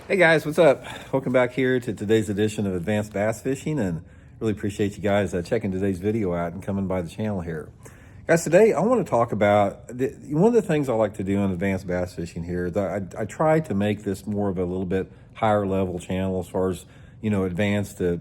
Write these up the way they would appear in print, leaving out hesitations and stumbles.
Hey guys, what's up? Welcome back here to today's edition of Advanced Bass Fishing, and really appreciate you guys checking today's video out and coming by the channel here. Guys, today I want to talk about one of the things I like to do in Advanced Bass Fishing here is I try to make this more of a little bit higher level channel as far as, advanced to,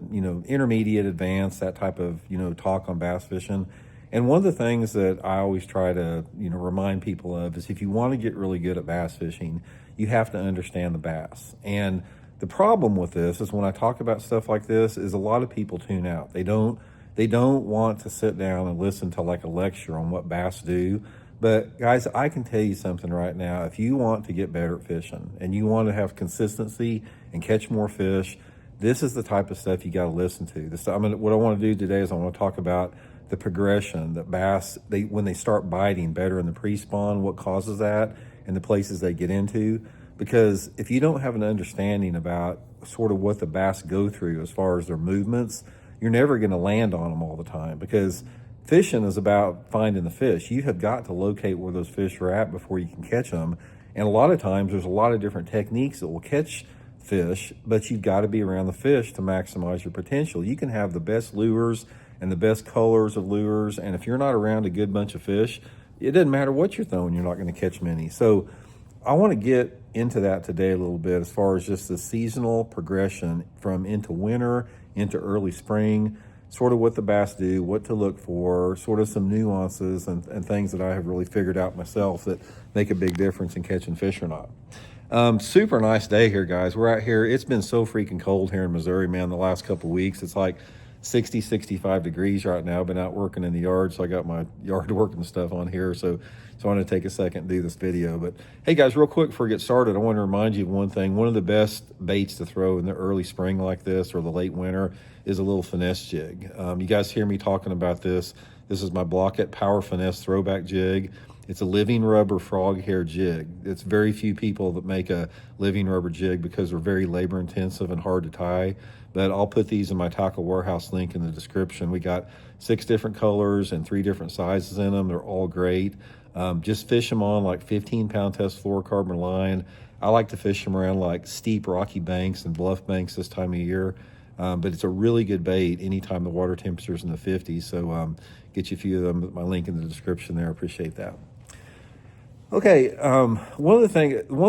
intermediate, advanced, that type of, talk on bass fishing. And one of the things that I always try to, remind people of is if you want to get really good at bass fishing, you have to understand the bass. And the problem with this is when I talk about stuff like this is a lot of people tune out. They don't want to sit down and listen to like a lecture on what bass do. But guys, I can tell you something right now. If you want to get better at fishing and you want to have consistency and catch more fish, this is the type of stuff you got to listen to. What I want to do today is I want to talk about the progression that bass, when they start biting better in the pre-spawn, what causes that, and the places they get into. Because if you don't have an understanding about sort of what the bass go through as far as their movements, you're never going to land on them all the time, because fishing is about finding the fish. You have got to locate where those fish are at before you can catch them. And a lot of times there's a lot of different techniques that will catch fish, but you've got to be around the fish to maximize your potential. You can have the best lures and the best colors of lures, and if you're not around a good bunch of fish, it doesn't matter what you're throwing, you're not going to catch many. So I want to get into that today a little bit as far as just the seasonal progression from into winter, into early spring, sort of what the bass do, what to look for, sort of some nuances and things that I have really figured out myself that make a big difference in catching fish or not. Super nice day here, guys. We're out here. It's been so freaking cold here in Missouri, man, the last couple of weeks. It's like 60, 65 degrees right now. I've been out working in the yard, so I got my yard working stuff on here. So I want to take a second and do this video. But hey guys, real quick before we get started, I want to remind you of one thing. One of the best baits to throw in the early spring like this or the late winter is a little finesse jig. You guys hear me talking about this. This is my Blaukat Power Finesse Throwback jig. It's a living rubber frog hair jig. It's very few people that make a living rubber jig because they're very labor intensive and hard to tie. But I'll put these in my Tackle Warehouse link in the description. We got 6 different colors and 3 different sizes in them. They're all great. Just fish them on like 15-pound test fluorocarbon line. I like to fish them around like steep rocky banks and bluff banks this time of year. But it's a really good bait anytime the water temperature's in the 50s. So get you a few of them. My link in the description there. I appreciate that. Okay, one of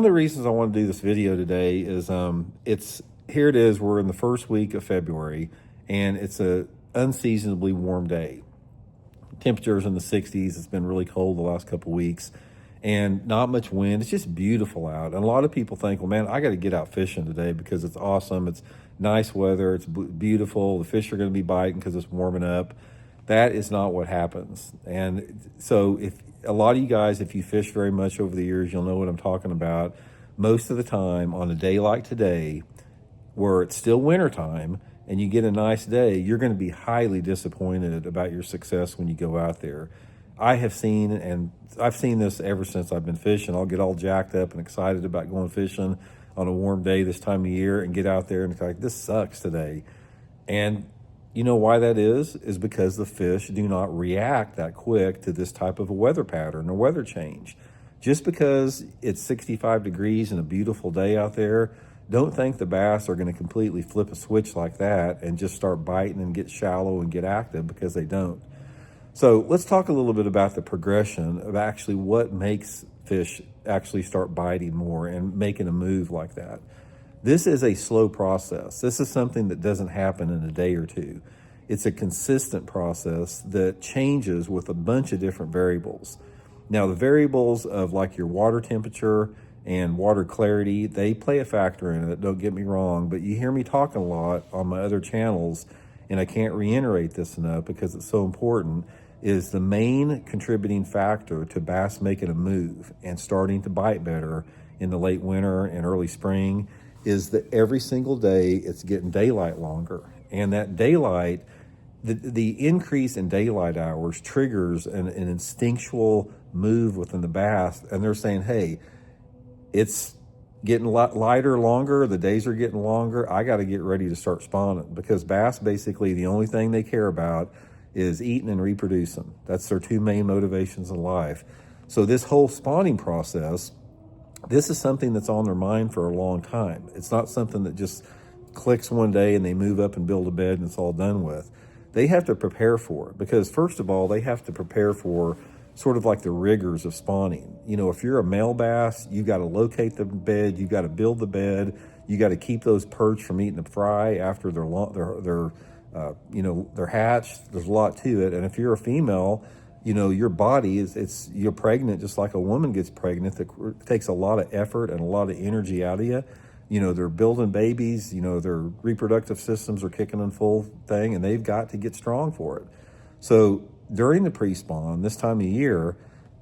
the reasons I want to do this video today is here it is. We're in the first week of February, and it's a unseasonably warm day. Temperatures in the 60s. It's been really cold the last couple of weeks, and not much wind. It's just beautiful out. And a lot of people think, well, man, I got to get out fishing today because it's awesome. It's nice weather. It's beautiful. The fish are going to be biting because it's warming up. That is not what happens. And so if a lot of you guys, if you fish very much over the years, you'll know what I'm talking about. Most of the time on a day like today, where it's still wintertime and you get a nice day, you're going to be highly disappointed about your success when you go out there. I've seen this ever since I've been fishing. I'll get all jacked up and excited about going fishing on a warm day this time of year and get out there and it's like, this sucks today. And you know why that is because the fish do not react that quick to this type of a weather pattern or weather change. Just because it's 65 degrees and a beautiful day out there, don't think the bass are going to completely flip a switch like that and just start biting and get shallow and get active, because they don't. So let's talk a little bit about the progression of actually what makes fish actually start biting more and making a move like that. This is a slow process. This is something that doesn't happen in a day or two. It's a consistent process that changes with a bunch of different variables. Now, the variables of like your water temperature and water clarity, they play a factor in it, don't get me wrong, but you hear me talking a lot on my other channels, and I can't reiterate this enough because it's so important, is the main contributing factor to bass making a move and starting to bite better in the late winter and early spring is that every single day it's getting daylight longer. And that daylight, the increase in daylight hours triggers an instinctual move within the bass, and they're saying, hey, it's getting lighter longer, the days are getting longer, I got to get ready to start spawning, because bass, basically the only thing they care about is eating and reproducing. That's their 2 main motivations in life. So this whole spawning process this is something that's on their mind for a long time. It's not something that just clicks one day and they move up and build a bed and it's all done with. They have to prepare for it because, first of all, they have to prepare for sort of like the rigors of spawning. You know, if you're a male bass, you got to locate the bed, you got to build the bed, you got to keep those perch from eating the fry after they're hatched. There's a lot to it. And if you're a female, you know, your body you're pregnant just like a woman gets pregnant. It takes a lot of effort and a lot of energy out of you. You know, they're building babies, you know, their reproductive systems are kicking in full thing, and they've got to get strong for it. So during the pre-spawn, this time of year,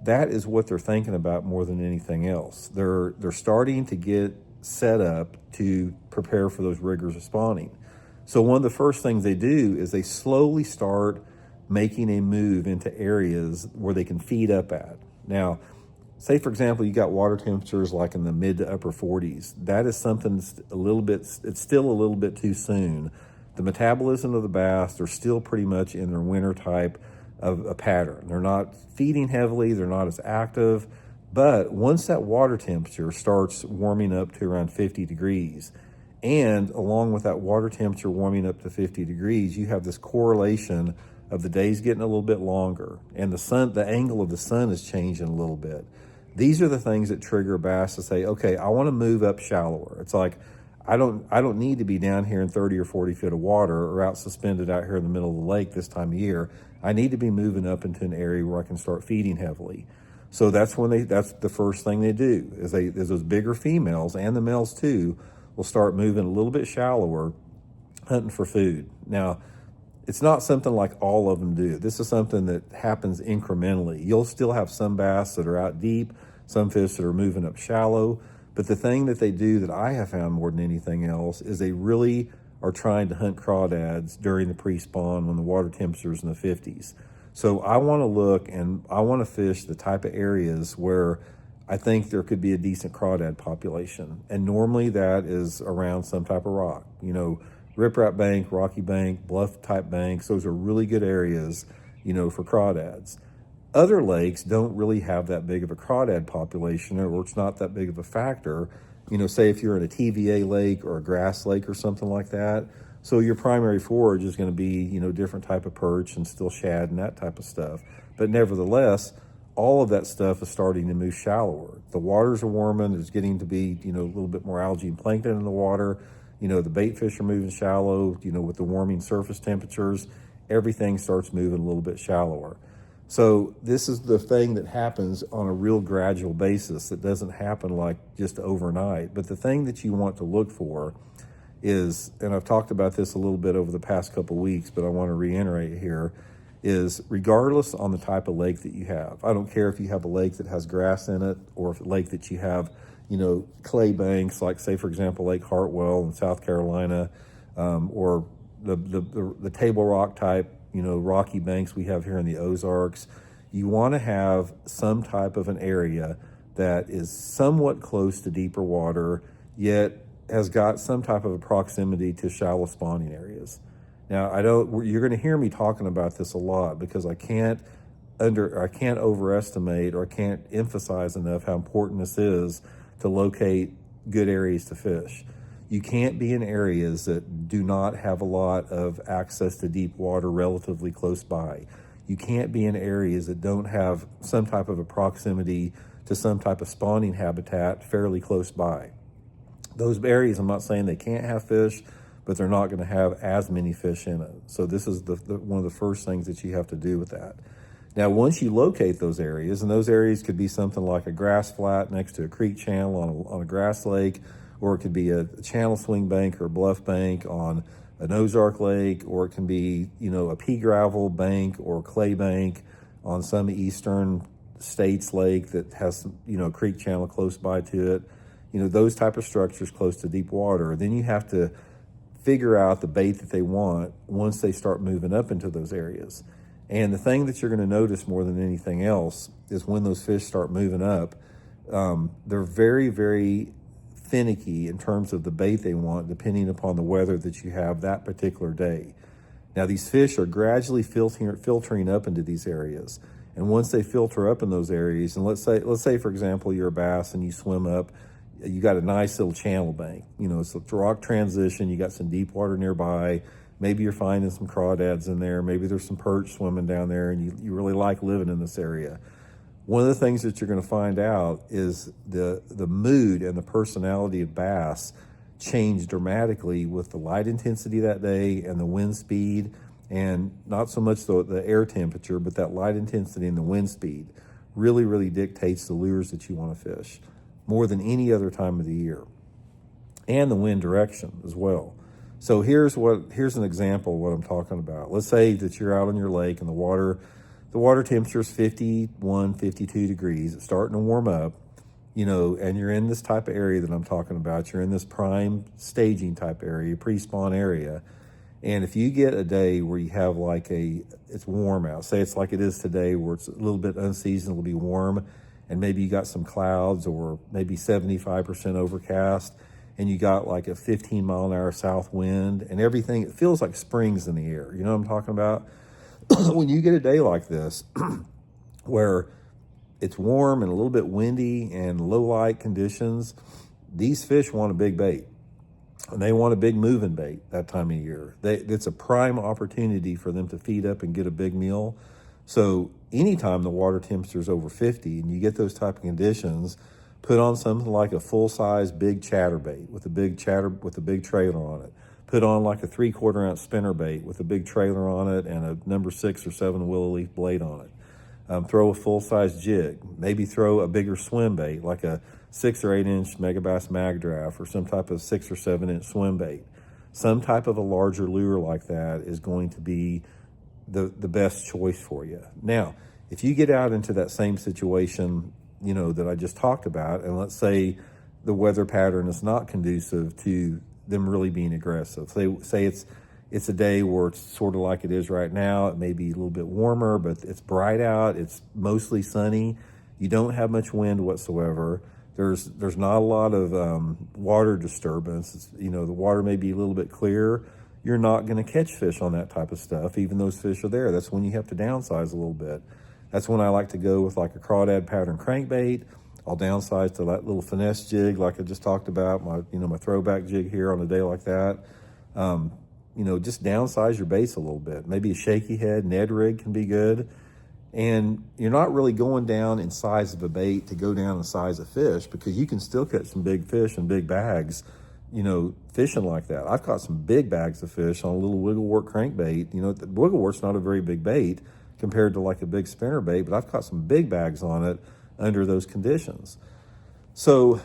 that is what they're thinking about more than anything else. They're starting to get set up to prepare for those rigors of spawning. So one of the first things they do is they slowly start making a move into areas where they can feed up at. Now, say for example, you got water temperatures like in the mid to upper 40s. That is something it's still a little bit too soon. The metabolism of the bass, they're still pretty much in their winter type of a pattern. They're not feeding heavily, they're not as active, but once that water temperature starts warming up to around 50 degrees, and along with that water temperature warming up to 50 degrees, you have this correlation of the days getting a little bit longer, and the angle of the sun is changing a little bit. These are the things that trigger bass to say, okay, I want to move up shallower. It's like, I don't need to be down here in 30 or 40 feet of water or out suspended out here in the middle of the lake this time of year. I need to be moving up into an area where I can start feeding heavily. So that's the first thing they do is those bigger females, and the males too, will start moving a little bit shallower, hunting for food. Now, it's not something like all of them do. This is something that happens incrementally. You'll still have some bass that are out deep, some fish that are moving up shallow. But the thing that they do that I have found more than anything else is they really are trying to hunt crawdads during the pre-spawn when the water temperature is in the 50s. So I want to look and I want to fish the type of areas where I think there could be a decent crawdad population. And normally that is around some type of rock. You know, riprap bank, rocky bank, bluff type banks, those are really good areas, you know, for crawdads. Other lakes don't really have that big of a crawdad population, or it's not that big of a factor. You know, say if you're in a TVA lake or a grass lake or something like that. So your primary forage is going to be, you know, different type of perch and still shad and that type of stuff. But nevertheless, all of that stuff is starting to move shallower. The waters are warming. There's getting to be, you know, a little bit more algae and plankton in the water. You know, the bait fish are moving shallow, you know, with the warming surface temperatures, everything starts moving a little bit shallower. So this is the thing that happens on a real gradual basis. It doesn't happen like just overnight. But the thing that you want to look for is, and I've talked about this a little bit over the past couple of weeks, but I want to reiterate here, is regardless on the type of lake that you have. I don't care if you have a lake that has grass in it or if a lake that you have, you know, clay banks, like say, for example, Lake Hartwell in South Carolina, or the table rock type, you know, rocky banks we have here in the Ozarks. You want to have some type of an area that is somewhat close to deeper water, yet has got some type of a proximity to shallow spawning areas. Now, you're going to hear me talking about this a lot because I can't overestimate, or I can't emphasize enough how important this is to locate good areas to fish. You can't be in areas that do not have a lot of access to deep water relatively close by. You can't be in areas that don't have some type of a proximity to some type of spawning habitat fairly close by. Those areas, I'm not saying they can't have fish, but they're not going to have as many fish in it. So this is one of the first things that you have to do with that. Now, once you locate those areas, and those areas could be something like a grass flat next to a creek channel on a grass lake, or it could be a channel swing bank or a bluff bank on an Ozark lake, or it can be, you know, a pea gravel bank or clay bank on some eastern states lake that has, you know, a creek channel close by to it. You know, those type of structures close to deep water. Then you have to figure out the bait that they want once they start moving up into those areas. And the thing that you're going to notice more than anything else is when those fish start moving up, they're very, very finicky in terms of the bait they want, depending upon the weather that you have that particular day. Now, these fish are gradually filtering up into these areas. And once they filter up in those areas, and let's say for example, you're a bass and you swim up, you got a nice little channel bank. It's a rock transition. You got some deep water nearby. Maybe you're finding some crawdads in there. Maybe there's some perch swimming down there, and you really like living in this area. One of the things that you're going to find out is the mood and the personality of bass change dramatically with the light intensity that day and the wind speed, and not so much the air temperature, but that light intensity and the wind speed really dictates the lures that you want to fish more than any other time of the year, and the wind direction as well. So here's an example of what I'm talking about. Let's say that you're out on your lake and the water temperature is 51, 52 degrees. It's starting to warm up, and you're in this type of area that I'm talking about. You're in this prime staging type area, pre-spawn area. And if you get a day where you have it's warm out, say it's like it is today where it's a little bit unseasonably warm, and maybe you got some clouds or maybe 75% overcast, and you got like a 15-mile-an-hour south wind and everything, it feels like spring's in the air. You know what I'm talking about? When you get a day like this where it's warm and a little bit windy and low light conditions, these fish want a big bait. And they want a big moving bait that time of year. It's a prime opportunity for them to feed up and get a big meal. So anytime the water temperature is over 50 and you get those type of conditions, put on something like a full-size big chatterbait with a big trailer on it. Put on like a 3/4 ounce spinnerbait with a big trailer on it and a number 6 or 7 willow leaf blade on it. Throw a full-size jig. Maybe throw a bigger swim bait like a 6 or 8 inch Megabass Mag Draft or some type of 6 or 7 inch swim bait. Some type of a larger lure like that is going to be the best choice for you. Now, if you get out into that same situation, that I just talked about, and let's say the weather pattern is not conducive to them really being aggressive. Say it's a day where it's sort of like it is right now. It may be a little bit warmer, but it's bright out. It's mostly sunny. You don't have much wind whatsoever. There's not a lot of water disturbance. The water may be a little bit clear. You're not going to catch fish on that type of stuff, even those fish are there. That's when you have to downsize a little bit. That's when I like to go with like a crawdad pattern crankbait. I'll downsize to that little finesse jig like I just talked about, my throwback jig here on a day like that. Just downsize your baits a little bit. Maybe a shaky head, Ned rig can be good. And you're not really going down in size of a bait to go down in size of fish, because you can still catch some big fish in big bags, fishing like that. I've caught some big bags of fish on a little wigglewort crankbait. The wigglewort's not a very big bait compared to like a big spinner bait, but I've caught some big bags on it under those conditions. So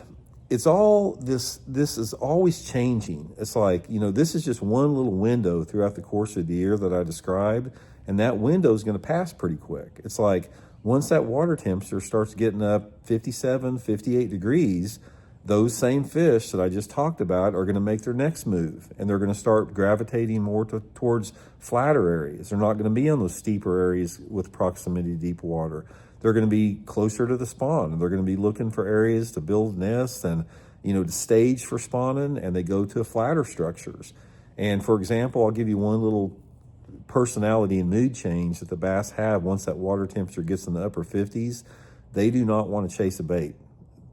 it's all this is always changing. It's like, this is just one little window throughout the course of the year that I described, and that window is going to pass pretty quick. It's like once that water temperature starts getting up 57, 58 degrees, those same fish that I just talked about are going to make their next move, and they're going to start gravitating more towards flatter areas. They're not going to be on those steeper areas with proximity to deep water. They're going to be closer to the spawn, and they're going to be looking for areas to build nests and, to stage for spawning, and they go to flatter structures. And for example, I'll give you one little personality and mood change that the bass have once that water temperature gets in the upper 50s. They do not want to chase a bait.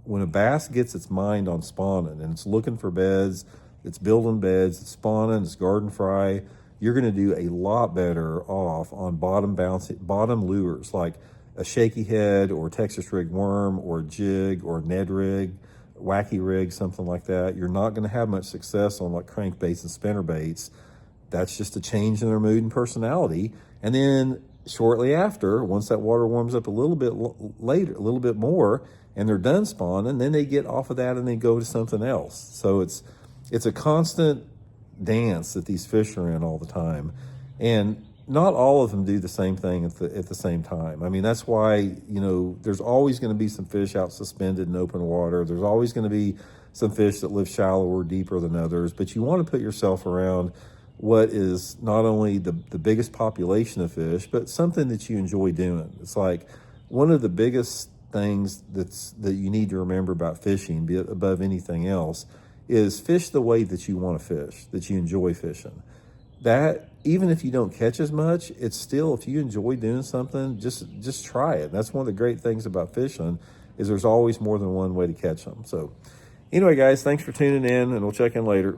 When a bass gets its mind on spawning and it's looking for beds, it's building beds, it's spawning, it's garden fry, you're going to do a lot better off on bottom lures like a shaky head or Texas rig worm or a jig or a Ned rig, wacky rig, something like that. You're not going to have much success on like crankbaits and spinner baits. That's just a change in their mood and personality. And then shortly after, once that water warms up a little bit later, a little bit more, and they're done spawning, then they get off of that and they go to something else. So it's a constant dance that these fish are in all the time. And not all of them do the same thing at the same time. I mean, that's why, there's always going to be some fish out suspended in open water. There's always going to be some fish that live shallower or deeper than others. But you want to put yourself around what is not only the biggest population of fish, but something that you enjoy doing. It's like one of the biggest things that you need to remember about fishing, above anything else, is fish the way that you want to fish, that you enjoy fishing. that even if you don't catch as much, it's still, if you enjoy doing something, just try it. That's one of the great things about fishing, is there's always more than one way to catch them. So anyway, guys, thanks for tuning in, and we'll check in later.